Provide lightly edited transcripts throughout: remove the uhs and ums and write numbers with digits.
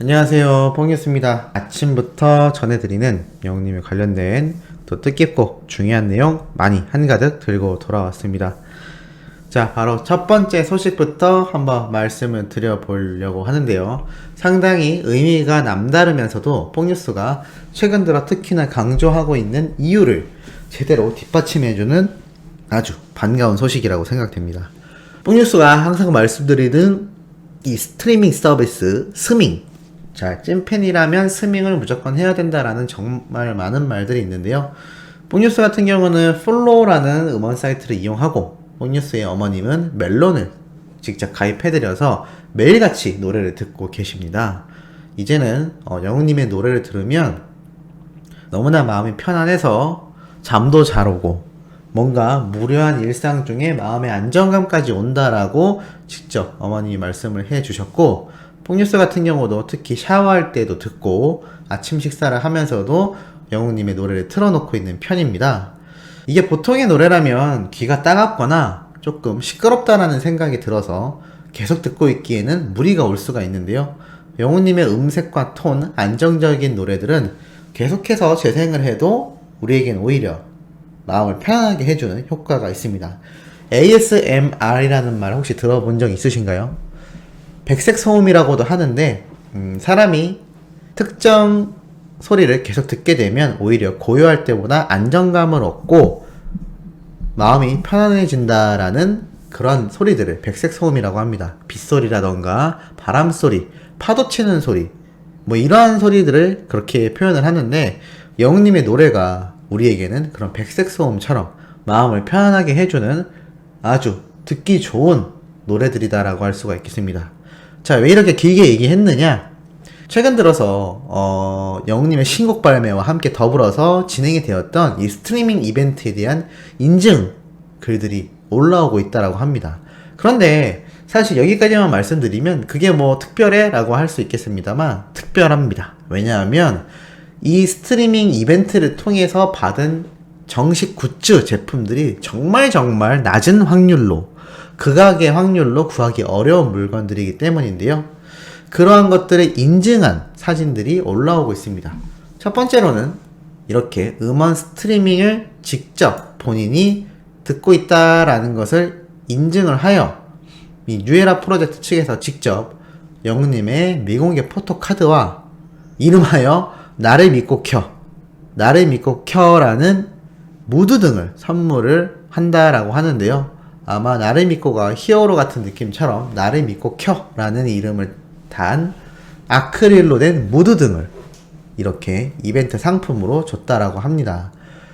안녕하세요, 뽕이었습니다. 아침부터 전해드리는 영웅님에 관련된 또 뜻깊고 중요한 내용 많이 한가득 들고 돌아왔습니다. 자, 바로 첫 번째 소식부터 한번 말씀을 드려보려고 하는데요. 상당히 의미가 남다르면서도 뽕뉴스가 최근 들어 특히나 강조하고 있는 이유를 제대로 뒷받침해주는 아주 반가운 소식이라고 생각됩니다. 뽕뉴스가 항상 말씀드리는 이 스트리밍 서비스 스밍, 자, 찐팬이라면 스밍을 무조건 해야 된다라는 정말 많은 말들이 있는데요. 뽕뉴스 같은 경우는 플로우라는 음원 사이트를 이용하고 뽕뉴스의 어머님은 멜론을 직접 가입해드려서 매일같이 노래를 듣고 계십니다. 이제는 영웅님의 노래를 들으면 너무나 마음이 편안해서 잠도 잘 오고 뭔가 무료한 일상 중에 마음의 안정감까지 온다라고 직접 어머님이 말씀을 해주셨고, 뽕뉴스 같은 경우도 특히 샤워할 때도 듣고 아침 식사를 하면서도 영웅님의 노래를 틀어놓고 있는 편입니다. 이게 보통의 노래라면 귀가 따갑거나 조금 시끄럽다라는 생각이 들어서 계속 듣고 있기에는 무리가 올 수가 있는데요. 영웅님의 음색과 톤, 안정적인 노래들은 계속해서 재생을 해도 우리에겐 오히려 마음을 편안하게 해주는 효과가 있습니다. ASMR이라는 말 혹시 들어본 적 있으신가요? 백색 소음이라고도 하는데 사람이 특정 소리를 계속 듣게 되면 오히려 고요할 때보다 안정감을 얻고 마음이 편안해진다라는 그런 소리들을 백색 소음이라고 합니다. 빗소리라던가 바람소리, 파도 치는 소리, 뭐 이러한 소리들을 그렇게 표현을 하는데, 영웅님의 노래가 우리에게는 그런 백색 소음처럼 마음을 편안하게 해주는 아주 듣기 좋은 노래들이다라고 할 수가 있겠습니다. 자, 왜 이렇게 길게 얘기했느냐? 최근 들어서 영웅님의 신곡 발매와 함께 더불어서 진행이 되었던 이 스트리밍 이벤트에 대한 인증 글들이 올라오고 있다라고 합니다. 그런데 사실 여기까지만 말씀드리면 그게 뭐 특별해? 라고 할 수 있겠습니다만 특별합니다. 왜냐하면 이 스트리밍 이벤트를 통해서 받은 정식 굿즈 제품들이 정말 낮은 확률로, 극악의 확률로 구하기 어려운 물건들이기 때문인데요. 그러한 것들을 인증한 사진들이 올라오고 있습니다. 첫 번째로는 이렇게 음원 스트리밍을 직접 본인이 듣고 있다라는 것을 인증을 하여 이 뉴에라 프로젝트 측에서 직접 영웅님의 미공개 포토카드와 이름하여 나를 믿고 켜라는 무드 등을 선물을 한다라고 하는데요. 아마 나를 믿고가 히어로 같은 느낌처럼 나를 믿고 켜라는 이름을 단 아크릴로 된 무드 등을 이렇게 이벤트 상품으로 줬다라고 합니다.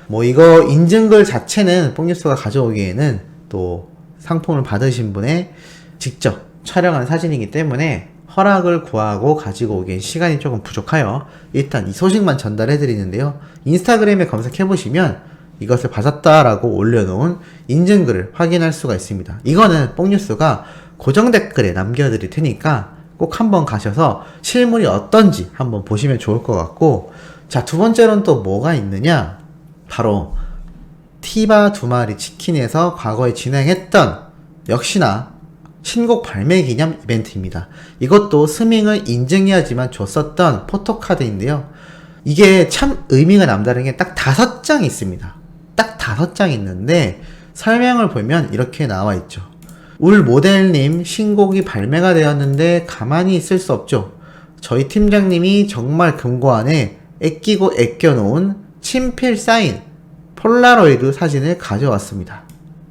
뭐 이거 인증글 자체는 뽕뉴스가 가져오기에는 또 상품을 받으신 분의 직접 촬영한 사진이기 때문에 허락을 구하고 가지고 오기엔 시간이 조금 부족하여 일단 이 소식만 전달해 드리는데요. 인스타그램에 검색해보시면 이것을 받았다라고 올려놓은 인증글을 확인할 수가 있습니다. 이거는 뽕뉴스가 고정 댓글에 남겨드릴 테니까 꼭 한번 가셔서 실물이 어떤지 한번 보시면 좋을 것 같고, 자, 두 번째로는 또 뭐가 있느냐? 바로 티바 두 마리 치킨에서 과거에 진행했던 역시나 신곡 발매 기념 이벤트입니다. 이것도 스밍을 인증해야지만 줬었던 포토카드인데요. 이게 참 의미가 남다른 게 딱 5장 있습니다. 딱 5장 있는데 설명을 보면 이렇게 나와 있죠. 울 모델님 신곡이 발매가 되었는데 가만히 있을 수 없죠. 저희 팀장님이 정말 금고안에 애끼고 애껴놓은 친필 사인 폴라로이드 사진을 가져왔습니다.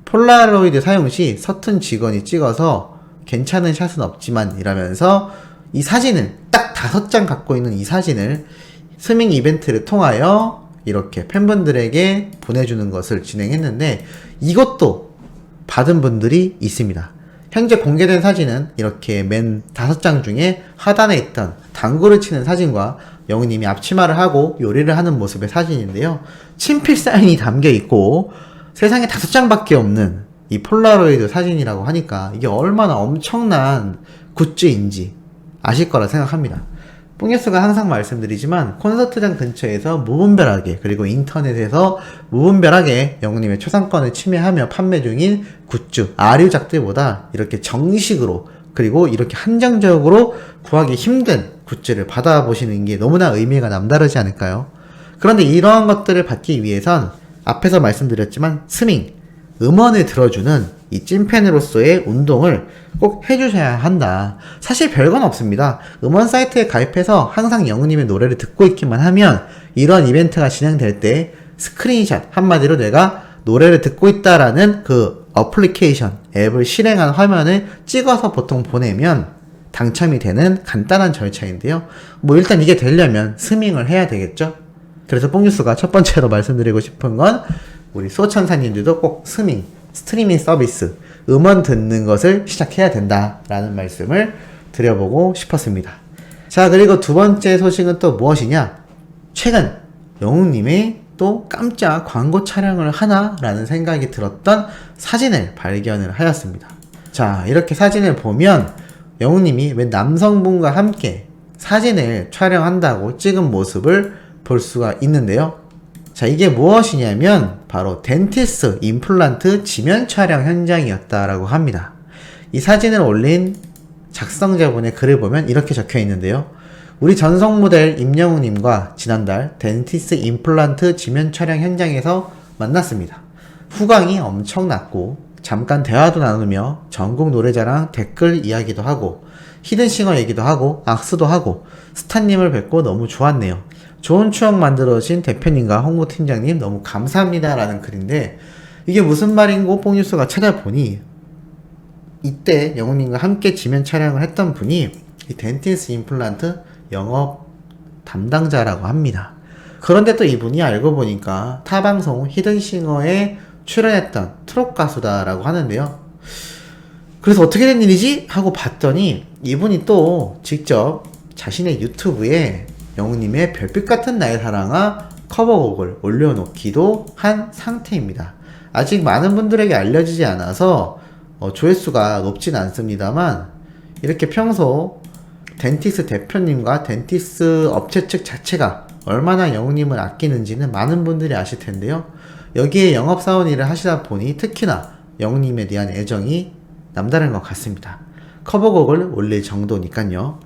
폴라로이드 사용 시 서툰 직원이 찍어서 괜찮은 샷은 없지만 이러면서 이 사진을 딱 5장 갖고 있는 이 사진을 스밍 이벤트를 통하여 이렇게 팬분들에게 보내주는 것을 진행했는데, 이것도 받은 분들이 있습니다. 현재 공개된 사진은 이렇게 맨 5장 중에 하단에 있던 당구를 치는 사진과 영웅님이 앞치마를 하고 요리를 하는 모습의 사진인데요. 친필 사인이 담겨 있고 세상에 5장밖에 없는 이 폴라로이드 사진이라고 하니까 이게 얼마나 엄청난 굿즈인지 아실 거라 생각합니다. 뽕뉴스가 항상 말씀드리지만 콘서트장 근처에서 무분별하게, 그리고 인터넷에서 무분별하게 영웅님의 초상권을 침해하며 판매 중인 굿즈, 아류작들보다 이렇게 정식으로 그리고 이렇게 한정적으로 구하기 힘든 굿즈를 받아보시는 게 너무나 의미가 남다르지 않을까요? 그런데 이러한 것들을 받기 위해선 앞에서 말씀드렸지만 스밍, 음원을 들어주는 이 찐팬으로서의 운동을 꼭 해주셔야 한다. 사실 별건 없습니다. 음원 사이트에 가입해서 항상 영우님의 노래를 듣고 있기만 하면 이런 이벤트가 진행될 때 스크린샷, 한마디로 내가 노래를 듣고 있다라는 그 어플리케이션, 앱을 실행한 화면을 찍어서 보통 보내면 당첨이 되는 간단한 절차인데요. 뭐 일단 이게 되려면 스밍을 해야 되겠죠? 그래서 뽕뉴스가 첫 번째로 말씀드리고 싶은 건 우리 소천사님들도 꼭 스밍, 스트리밍 서비스, 음원 듣는 것을 시작해야 된다라는 말씀을 드려보고 싶었습니다. 자, 그리고 두 번째 소식은 또 무엇이냐? 최근 영웅님의 또 깜짝 광고 촬영을 하나라는 생각이 들었던 사진을 발견을 하였습니다. 자, 이렇게 사진을 보면 영웅님이 웬 남성분과 함께 사진을 촬영한다고 찍은 모습을 볼 수가 있는데요. 자, 이게 무엇이냐면 바로 덴티스 임플란트 지면 촬영 현장이었다라고 합니다. 이 사진을 올린 작성자분의 글을 보면 이렇게 적혀 있는데요. 우리 전속 모델 임영웅님과 지난달 덴티스 임플란트 지면 촬영 현장에서 만났습니다. 후광이 엄청났고 잠깐 대화도 나누며 전국 노래자랑 댓글 이야기도 하고 히든싱어 얘기도 하고 악수도 하고 스타님을 뵙고 너무 좋았네요. 좋은 추억 만들어주신 대표님과 홍보팀장님 너무 감사합니다 라는 글인데 이게 무슨 말인고 뽕뉴스가 찾아보니 이때 영웅님과 함께 지면 촬영을 했던 분이 이 덴티스 임플란트 영업 담당자라고 합니다. 그런데 또 이분이 알고 보니까 타방송 히든싱어에 출연했던 트롯 가수다라고 하는데요. 그래서 어떻게 된 일이지? 하고 봤더니 이분이 또 직접 자신의 유튜브에 영웅님의 별빛 같은 나의 사랑아 커버곡을 올려놓기도 한 상태입니다. 아직 많은 분들에게 알려지지 않아서 조회수가 높진 않습니다만 이렇게 평소 덴티스 대표님과 덴티스 업체 측 자체가 얼마나 영웅님을 아끼는지는 많은 분들이 아실 텐데요. 여기에 영업사원 일을 하시다 보니 특히나 영웅님에 대한 애정이 남다른 것 같습니다. 커버곡을 올릴 정도니까요.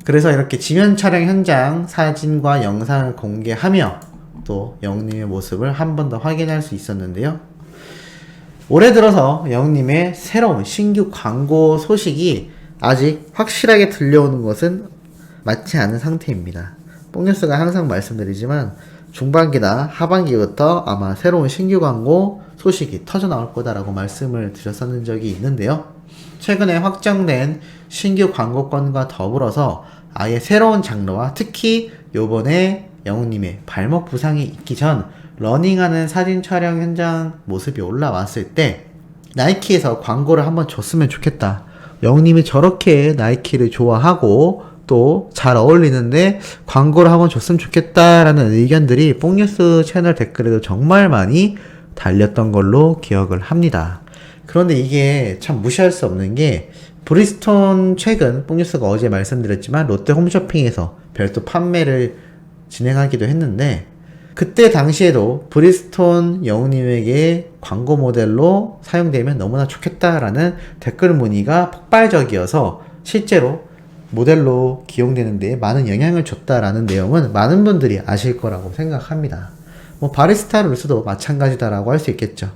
그래서 이렇게 지면 촬영 현장 사진과 영상을 공개하며 또 영웅님의 모습을 한 번 더 확인할 수 있었는데요. 올해 들어서 영웅님의 새로운 신규 광고 소식이 아직 확실하게 들려오는 것은 맞지 않은 상태입니다. 뽕뉴스가 항상 말씀드리지만 중반기나 하반기부터 아마 새로운 신규 광고 소식이 터져 나올 거다라고 말씀을 드렸었는 적이 있는데요. 최근에 확정된 신규 광고건과 더불어서 아예 새로운 장르와 특히 요번에 영웅님의 발목 부상이 있기 전 러닝하는 사진 촬영 현장 모습이 올라왔을 때 나이키에서 광고를 한번 줬으면 좋겠다. 영웅님이 저렇게 나이키를 좋아하고 또 잘 어울리는데 광고를 한번 줬으면 좋겠다라는 의견들이 뽕뉴스 채널 댓글에도 정말 많이 달렸던 걸로 기억을 합니다. 그런데 이게 참 무시할 수 없는 게 브리스톤 최근 뽕뉴스가 어제 말씀드렸지만 롯데 홈쇼핑에서 별도 판매를 진행하기도 했는데 그때 당시에도 브리스톤 영웅님에게 광고 모델로 사용되면 너무나 좋겠다라는 댓글 문의가 폭발적이어서 실제로 모델로 기용되는 데 많은 영향을 줬다라는 내용은 많은 분들이 아실 거라고 생각합니다. 뭐 바리스타 룰스도 마찬가지다라고 할 수 있겠죠.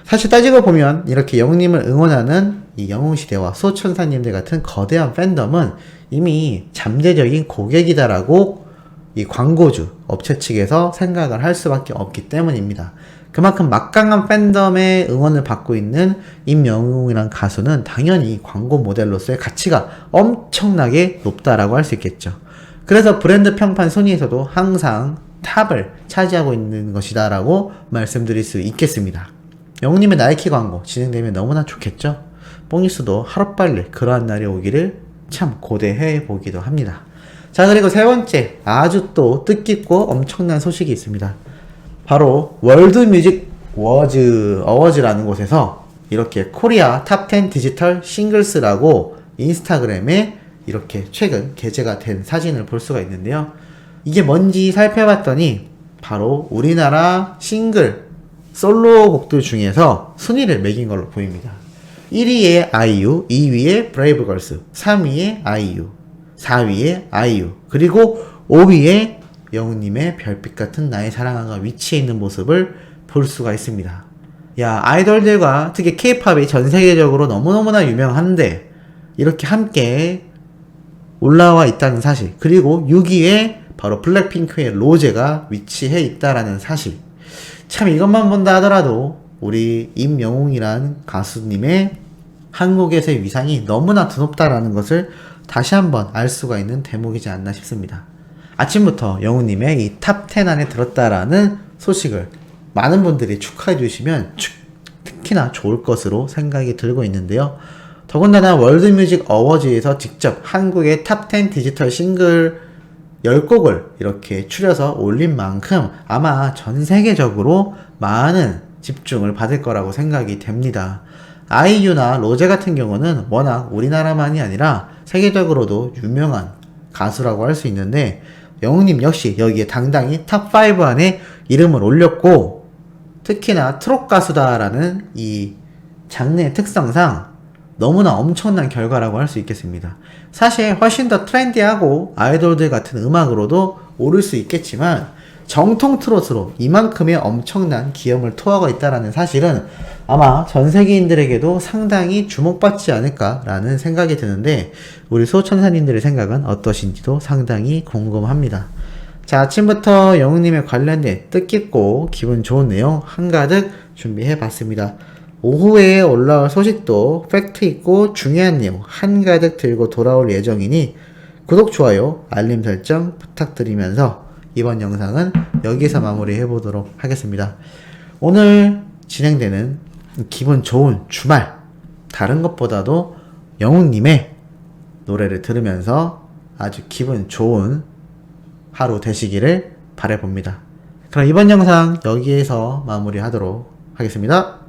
사실 따지고 보면 이렇게 영웅님을 응원하는 이 영웅시대와 소천사님들 같은 거대한 팬덤은 이미 잠재적인 고객이다라고 이 광고주 업체 측에서 생각을 할 수밖에 없기 때문입니다. 그만큼 막강한 팬덤의 응원을 받고 있는 임영웅이란 가수는 당연히 광고 모델로서의 가치가 엄청나게 높다라고 할 수 있겠죠. 그래서 브랜드 평판 순위에서도 항상 탑을 차지하고 있는 것이다라고 말씀드릴 수 있겠습니다. 영웅님의 나이키 광고 진행되면 너무나 좋겠죠. 뽕뉴스도 하루빨리 그러한 날이 오기를 참 고대해 보기도 합니다. 자, 그리고 세 번째 아주 또 뜻깊고 엄청난 소식이 있습니다. 바로 월드 뮤직 어워즈라는 곳에서 이렇게 코리아 탑10 디지털 싱글스라고 인스타그램에 이렇게 최근 게재가 된 사진을 볼 수가 있는데요. 이게 뭔지 살펴봤더니 바로 우리나라 싱글 솔로곡들 중에서 순위를 매긴 걸로 보입니다. 1위에 아이유, 2위에 브레이브걸스, 3위에 아이유, 4위에 아이유, 그리고 5위에 영웅님의 별빛 같은 나의 사랑아가 위치해 있는 모습을 볼 수가 있습니다. 야, 아이돌들과 특히 K-팝이 전 세계적으로 너무너무나 유명한데 이렇게 함께 올라와 있다는 사실, 그리고 6위에 바로 블랙핑크의 로제가 위치해 있다라는 사실. 참 이것만 본다 하더라도 우리 임영웅이란 가수님의 한국에서의 위상이 너무나 드높다라는 것을 다시 한번 알 수가 있는 대목이지 않나 싶습니다. 아침부터 영웅님의 이 탑 10 안에 들었다라는 소식을 많은 분들이 축하해 주시면 특히나 좋을 것으로 생각이 들고 있는데요. 더군다나 월드뮤직 어워즈에서 직접 한국의 탑 10 디지털 싱글 10곡을 이렇게 추려서 올린 만큼 아마 전 세계적으로 많은 집중을 받을 거라고 생각이 됩니다. 아이유나 로제 같은 경우는 워낙 우리나라만이 아니라 세계적으로도 유명한 가수라고 할 수 있는데 영웅님 역시 여기에 당당히 탑 5 안에 이름을 올렸고, 특히나 트롯 가수다라는 이 장르의 특성상 너무나 엄청난 결과라고 할 수 있겠습니다. 사실 훨씬 더 트렌디하고 아이돌들 같은 음악으로도 오를 수 있겠지만 정통 트롯으로 이만큼의 엄청난 기염을 토하고 있다는 사실은 아마 전 세계인들에게도 상당히 주목받지 않을까라는 생각이 드는데 우리 소천사님들의 생각은 어떠신지도 상당히 궁금합니다. 자, 아침부터 영웅님에 관련된 뜻깊고 기분 좋은 내용 한가득 준비해봤습니다. 오후에 올라올 소식도 팩트 있고 중요한 내용 한가득 들고 돌아올 예정이니 구독, 좋아요, 알림 설정 부탁드리면서 이번 영상은 여기서 마무리해 보도록 하겠습니다. 오늘 진행되는 기분 좋은 주말, 다른 것보다도 영웅님의 노래를 들으면서 아주 기분 좋은 하루 되시기를 바라봅니다. 그럼 이번 영상 여기에서 마무리하도록 하겠습니다.